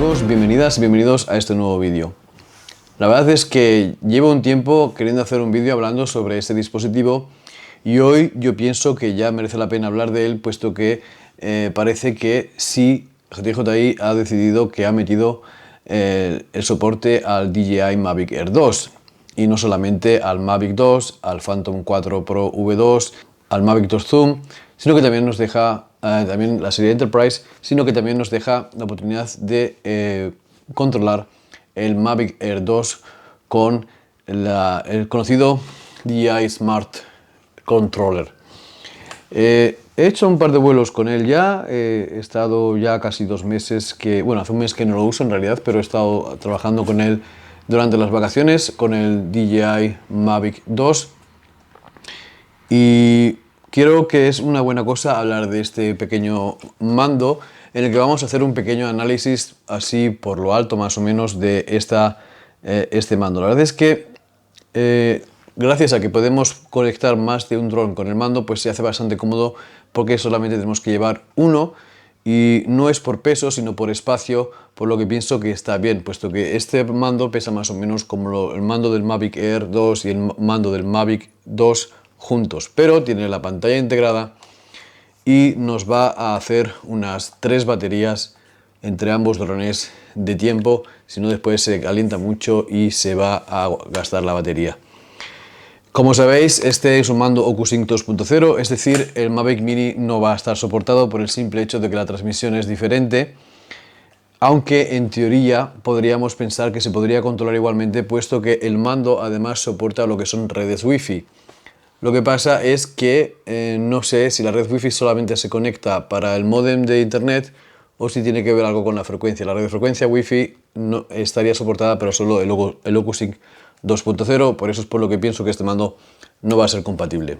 amigos, bienvenidas y bienvenidos a este nuevo vídeo. La verdad es que llevo un tiempo queriendo hacer un vídeo hablando sobre este dispositivo y hoy yo pienso que ya merece la pena hablar de él, puesto que parece que sí, DJI ha decidido que ha metido el soporte al DJI Mavic Air 2 y no solamente al Mavic 2, al Phantom 4 Pro V2, al Mavic 2 Zoom, sino que también nos deja también la serie Enterprise, sino que también nos deja la oportunidad de controlar el Mavic Air 2 con el conocido DJI Smart Controller. He hecho un par de vuelos con él ya, he estado ya casi 2 meses, bueno, hace un mes que no lo uso en realidad, pero he estado trabajando con él durante las vacaciones con el DJI Mavic 2 y creo que es una buena cosa hablar de este pequeño mando en el que vamos a hacer un pequeño análisis así por lo alto más o menos de este mando. La verdad es que gracias a que podemos conectar más de un dron con el mando, pues se hace bastante cómodo porque solamente tenemos que llevar uno y no es por peso sino por espacio, por lo que pienso que está bien, puesto que este mando pesa más o menos como el mando del Mavic Air 2 y el mando del Mavic 2 juntos, pero tiene la pantalla integrada y nos va a hacer unas 3 baterías entre ambos drones de tiempo, si no después se calienta mucho y se va a gastar la batería. Como sabéis, este es un mando OcuSync 2.0, es decir, el Mavic Mini no va a estar soportado por el simple hecho de que la transmisión es diferente, aunque en teoría podríamos pensar que se podría controlar igualmente, puesto que el mando además soporta lo que son redes Wi-Fi. Lo que pasa es que no sé si la red Wi-Fi solamente se conecta para el módem de internet o si tiene que ver algo con la frecuencia. La radiofrecuencia Wi-Fi no estaría soportada, pero solo el OcuSync 2.0, por eso es por lo que pienso que este mando no va a ser compatible.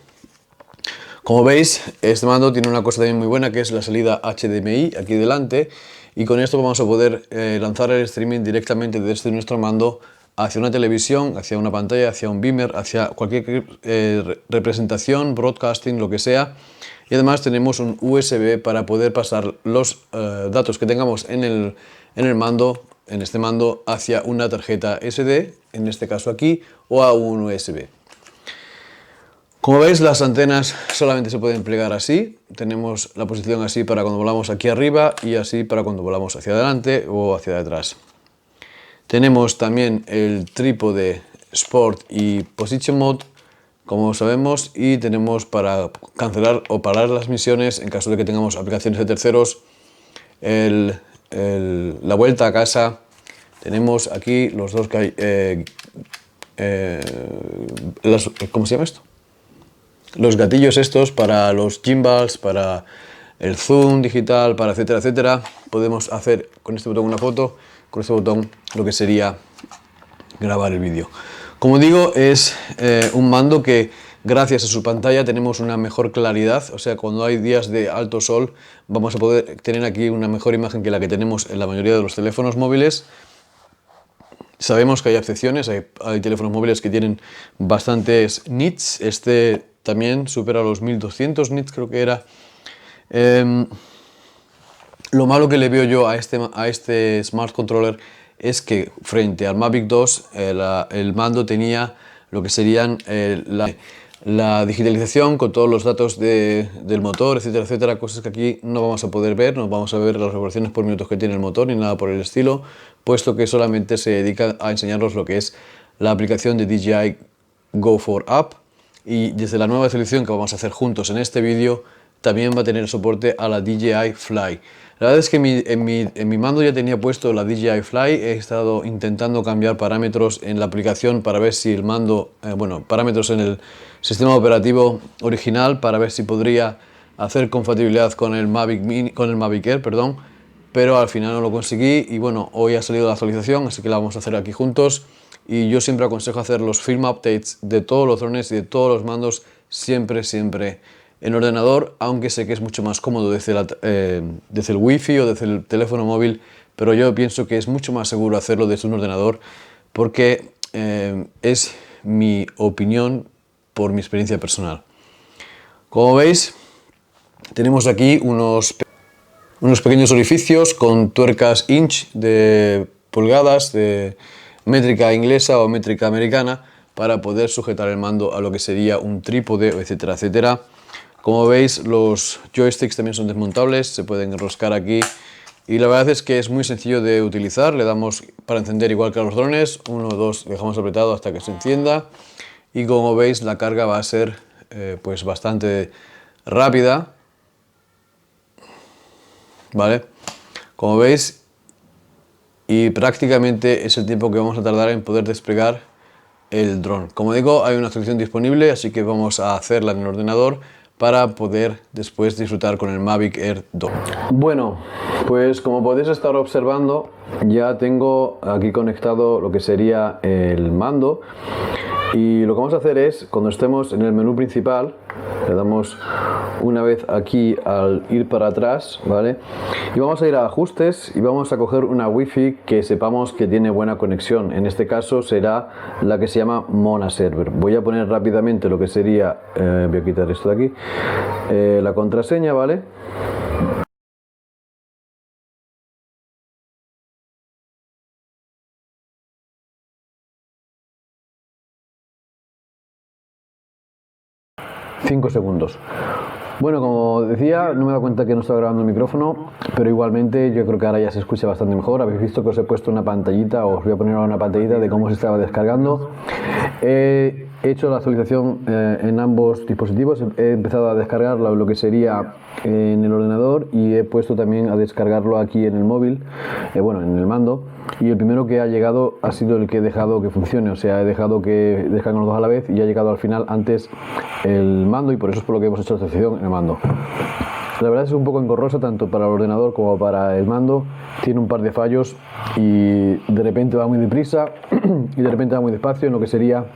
Como veis, este mando tiene una cosa también muy buena, que es la salida HDMI aquí delante, y con esto vamos a poder lanzar el streaming directamente desde nuestro mando hacia una televisión, hacia una pantalla, hacia un beamer, hacia cualquier representación, broadcasting, lo que sea. Y además tenemos un USB para poder pasar los datos que tengamos en el mando, en este mando, hacia una tarjeta SD, en este caso aquí, o a un USB. Como veis, las antenas solamente se pueden plegar así. Tenemos la posición así para cuando volamos aquí arriba y así para cuando volamos hacia adelante o hacia detrás. Tenemos también el trípode Sport y Position Mode, como sabemos, y tenemos para cancelar o parar las misiones en caso de que tengamos aplicaciones de terceros, la vuelta a casa. Tenemos aquí los dos que hay, ¿cómo se llama esto? Los gatillos estos para los gimbals, para el zoom digital, para etcétera, etcétera. Podemos hacer con este botón una foto, con este botón lo que sería grabar el vídeo. Como digo, es un mando que gracias a su pantalla tenemos una mejor claridad, o sea, cuando hay días de alto sol vamos a poder tener aquí una mejor imagen que la que tenemos en la mayoría de los teléfonos móviles. Sabemos que hay excepciones, hay teléfonos móviles que tienen bastantes nits, este también supera los 1200 nits, creo que era. Lo malo que le veo yo a este Smart Controller es que frente al Mavic 2 el mando tenía lo que serían la digitalización con todos los datos del motor, etcétera, etcétera, cosas que aquí no vamos a poder ver, no vamos a ver las revoluciones por minutos que tiene el motor ni nada por el estilo, puesto que solamente se dedica a enseñarnos lo que es la aplicación de DJI Go 4 App, y desde la nueva selección que vamos a hacer juntos en este vídeo también va a tener soporte a la DJI Fly. La verdad es que en mi mando ya tenía puesto la DJI Fly, he estado intentando cambiar parámetros en la aplicación para ver si el mando, parámetros en el sistema operativo original para ver si podría hacer compatibilidad con el Mavic Mini, con el Mavic Air, perdón, pero al final no lo conseguí y bueno, hoy ha salido la actualización, así que la vamos a hacer aquí juntos. Y yo siempre aconsejo hacer los firmware updates de todos los drones y de todos los mandos siempre en ordenador, aunque sé que es mucho más cómodo desde el Wi-Fi o desde el teléfono móvil, pero yo pienso que es mucho más seguro hacerlo desde un ordenador porque es mi opinión por mi experiencia personal. Como veis, tenemos aquí unos unos pequeños orificios con tuercas inch de pulgadas de métrica inglesa o métrica americana para poder sujetar el mando a lo que sería un trípode, etcétera, etcétera. Como veis, los joysticks también son desmontables, se pueden enroscar aquí y la verdad es que es muy sencillo de utilizar. Le damos para encender igual que a los drones, 1 o 2, dejamos apretado hasta que se encienda y como veis la carga va a ser pues bastante rápida, ¿vale? Como veis, y prácticamente es el tiempo que vamos a tardar en poder desplegar el dron. Como digo, hay una actualización disponible, así que vamos a hacerla en el ordenador para poder después disfrutar con el Mavic Air 2. Bueno, pues como podéis estar observando, ya tengo aquí conectado lo que sería el mando. Y lo que vamos a hacer es, cuando estemos en el menú principal, le damos una vez aquí al ir para atrás, ¿vale? Y vamos a ir a ajustes y vamos a coger una wifi que sepamos que tiene buena conexión. En este caso será la que se llama Mona Server. Voy a poner rápidamente lo que sería, voy a quitar esto de aquí, la contraseña, ¿vale? Cinco segundos. Bueno, como decía, no me he dado cuenta que no estaba grabando el micrófono, pero igualmente yo creo que ahora ya se escucha bastante mejor. Habéis visto que os he puesto una pantallita, os voy a poner ahora una pantallita de cómo se estaba descargando. He hecho la actualización en ambos dispositivos, he empezado a descargar lo que sería en el ordenador y he puesto también a descargarlo aquí en el móvil, bueno, en el mando. Y el primero que ha llegado ha sido el que he dejado que funcione, o sea, he dejado que descarguen los dos a la vez y ha llegado al final antes el mando y por eso es por lo que hemos hecho la actualización en el mando. La verdad es un poco engorrosa tanto para el ordenador como para el mando, tiene un par de fallos y de repente va muy deprisa y de repente va muy despacio en lo que sería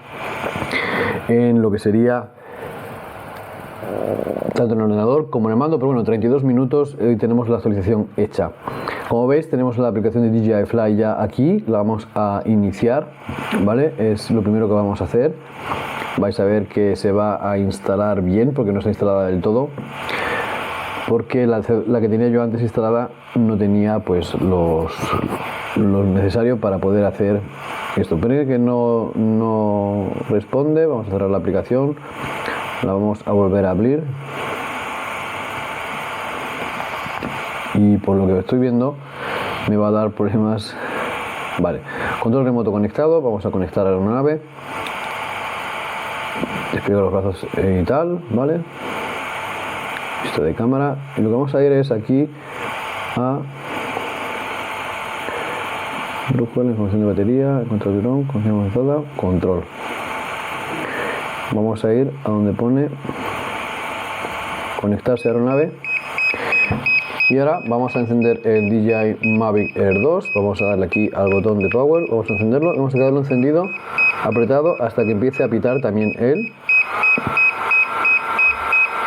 tanto en el ordenador como en el mando, pero bueno, 32 minutos y tenemos la actualización hecha. Como veis, tenemos la aplicación de DJI Fly ya aquí, la vamos a iniciar, ¿vale? Es lo primero que vamos a hacer. Vais a ver que se va a instalar bien, porque no está instalada del todo, porque la que tenía yo antes instalada no tenía pues lo necesario para poder hacer esto. Pero que no responde, vamos a cerrar la aplicación, la vamos a volver a abrir. Y por lo que estoy viendo me va a dar problemas. Vale, control remoto conectado, vamos a conectar a la aeronave, despliego los brazos y tal, vale, vista de cámara, y lo que vamos a ir es aquí a brújula, información de batería, control de dron, configuración avanzada, control. Vamos a ir a donde pone conectarse a aeronave. Y ahora vamos a encender el DJI Mavic Air 2, vamos a darle aquí al botón de power, vamos a encenderlo y vamos a quedarlo encendido, apretado hasta que empiece a pitar también él.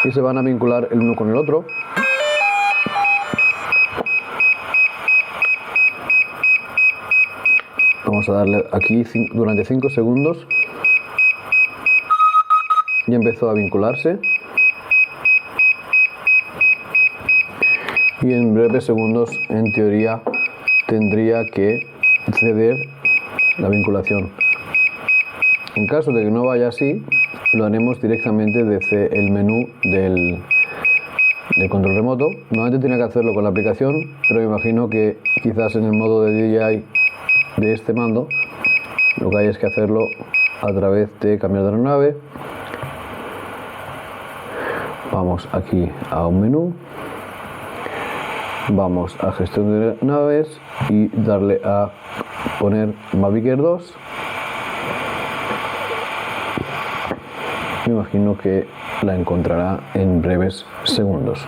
Y se van a vincular el uno con el otro. Vamos a darle aquí durante 5 segundos. Ya empezó a vincularse. Y en breves segundos, en teoría, tendría que ceder la vinculación. En caso de que no vaya así, lo haremos directamente desde el menú del control remoto. Normalmente tiene que hacerlo con la aplicación, pero me imagino que quizás en el modo de DJI de este mando, lo que hay es que hacerlo a través de cambiar de aeronave. Vamos aquí a un menú. Vamos a gestión de naves y darle a poner Mavic Air 2. Me imagino que la encontrará en breves segundos.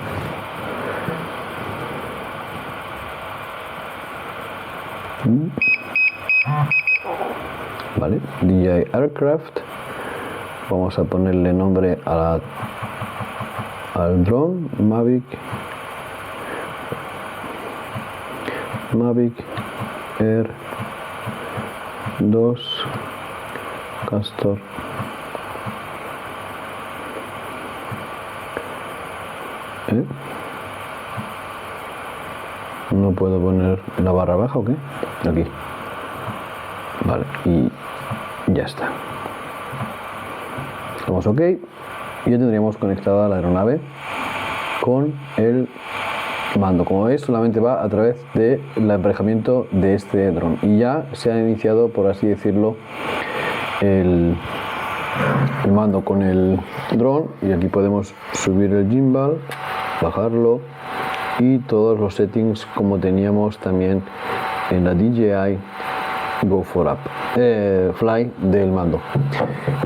Vale, DJI Aircraft. Vamos a ponerle nombre al dron, Mavic Air 2 Castor. No puedo poner la barra baja, ¿o qué? Aquí. Vale, y ya está. Damos OK y ya tendríamos conectada la aeronave con el mando. Como veis, solamente va a través del emparejamiento de este dron y ya se ha iniciado, por así decirlo, el mando con el dron, y aquí podemos subir el gimbal, bajarlo y todos los settings como teníamos también en la DJI Go 4 Up Fly del mando.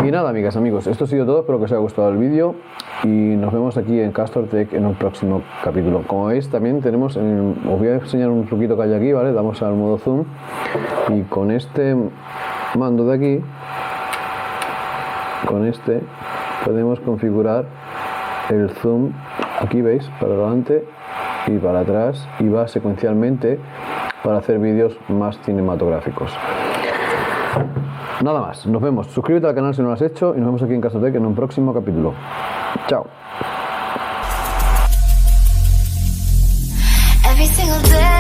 Y nada, amigas, amigos, esto ha sido todo. Espero que os haya gustado el vídeo y nos vemos aquí en Castor Tech en un próximo capítulo. Como veis, también tenemos os voy a enseñar un truquito que hay aquí, ¿vale? Damos al modo zoom y con este mando de aquí, con este podemos configurar el zoom. Aquí veis, para adelante y para atrás, y va secuencialmente para hacer vídeos más cinematográficos. Nada más, nos vemos. Suscríbete al canal si no lo has hecho y nos vemos aquí en Castor Tech en un próximo capítulo. Chao. Every single day